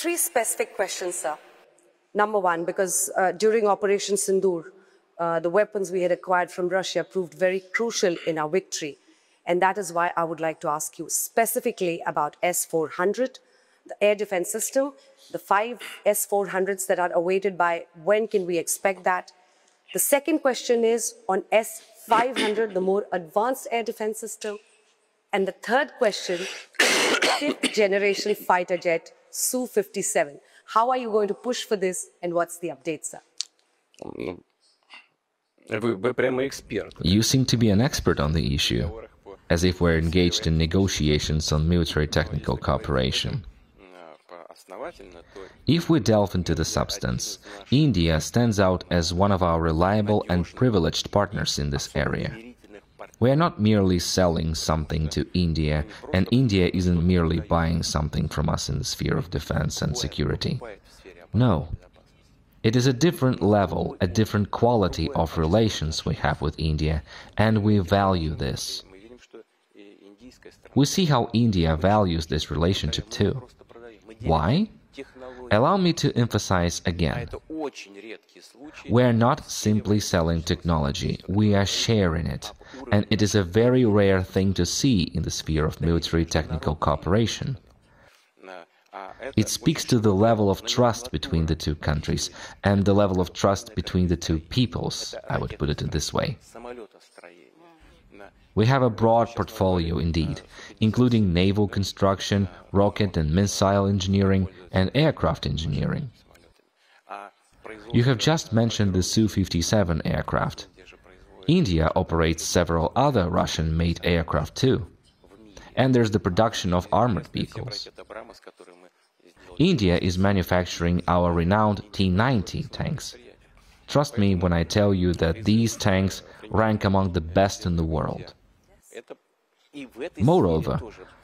three specific questions, sir. Number one, because during Operation Sindoor, the weapons we had acquired from Russia proved very crucial in our victory. And that is why I would like to ask you specifically about S-400, the air defense system, the 5 S-400s that are awaited by when can we expect that? The second question is on S-500, the more advanced air defense system. And the third question, fifth generation fighter jet, Su-57. How are you going to push for this and what's the update, sir? You seem to be an expert on the issue, as if we're engaged in negotiations on military technical cooperation. If we delve into the substance, India stands out as one of our reliable and privileged partners in this area. We are not merely selling something to India, and India isn't merely buying something from us in the sphere of defense and security. No. It is a different level, a different quality of relations we have with India, and we value this. We see how India values this relationship too. Why? Allow me to emphasize again. We are not simply selling technology, we are sharing it, and it is a very rare thing to see in the sphere of military technical cooperation. It speaks to the level of trust between the two countries and the level of trust between the two peoples, I would put it in this way. We have a broad portfolio indeed, including naval construction, rocket and missile engineering, and aircraft engineering. You have just mentioned the Su-57 aircraft. India operates several other Russian-made aircraft too. And there's the production of armored vehicles. India is manufacturing our renowned T-90 tanks. Trust me when I tell you that these tanks rank among the best in the world. Moreover,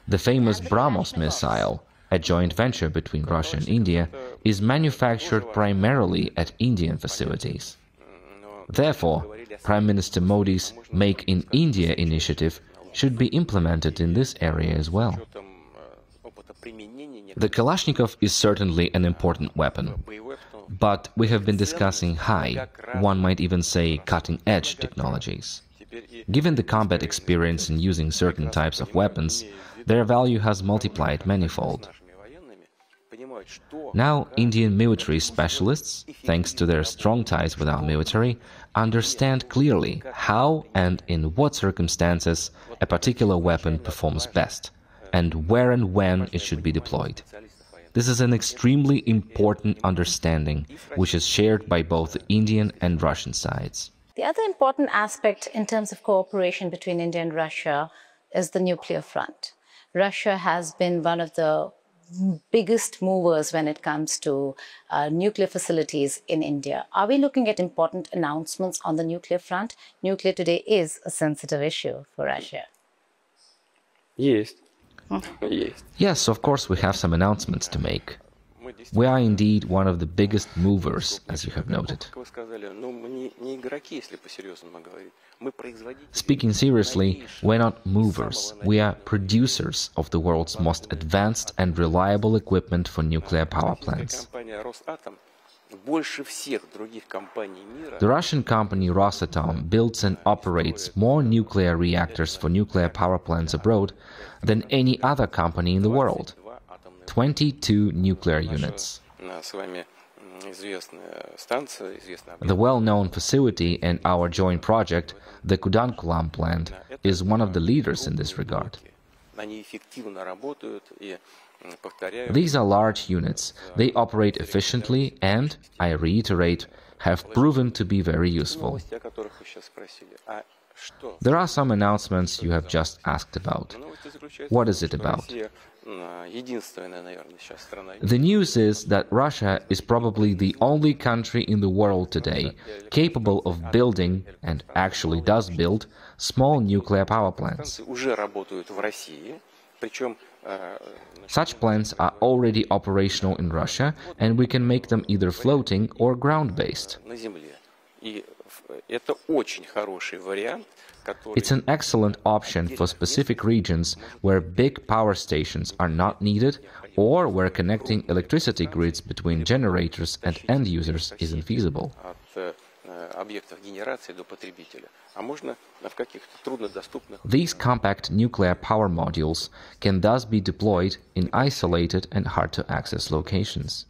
the famous BrahMos missile, a joint venture between Russia and India, is manufactured primarily at Indian facilities. Therefore, Prime Minister Modi's Make in India initiative should be implemented in this area as well. The Kalashnikov is certainly an important weapon, but we have been discussing high, one might even say cutting-edge technologies. Given the combat experience in using certain types of weapons, their value has multiplied manifold. Now, Indian military specialists, thanks to their strong ties with our military, understand clearly how and in what circumstances a particular weapon performs best, and where and when it should be deployed. This is an extremely important understanding, which is shared by both the Indian and Russian sides. The other important aspect in terms of cooperation between India and Russia is the nuclear front. Russia has been one of the biggest movers when it comes to nuclear facilities in India. Are we looking at important announcements on the nuclear front? Nuclear today is a sensitive issue for Russia. Yes. Yes, of course we have some announcements to make. We are indeed one of the biggest movers, as you have noted. Speaking seriously, we're not movers, we are producers of the world's most advanced and reliable equipment for nuclear power plants. The Russian company Rosatom builds and operates more nuclear reactors for nuclear power plants abroad than any other company in the world. 22 nuclear units. The well-known facility and our joint project, the Kudankulam plant, is one of the leaders in this regard. These are large units. They operate efficiently and, I reiterate, have proven to be very useful. There are some announcements you have just asked about. What is it about? The news is that Russia is probably the only country in the world today capable of building, and actually does build, small nuclear power plants. Such plants are already operational in Russia, and we can make them either floating or ground-based. It's an excellent option for specific regions where big power stations are not needed or where connecting electricity grids between generators and end users isn't feasible. These compact nuclear power modules can thus be deployed in isolated and hard-to-access locations.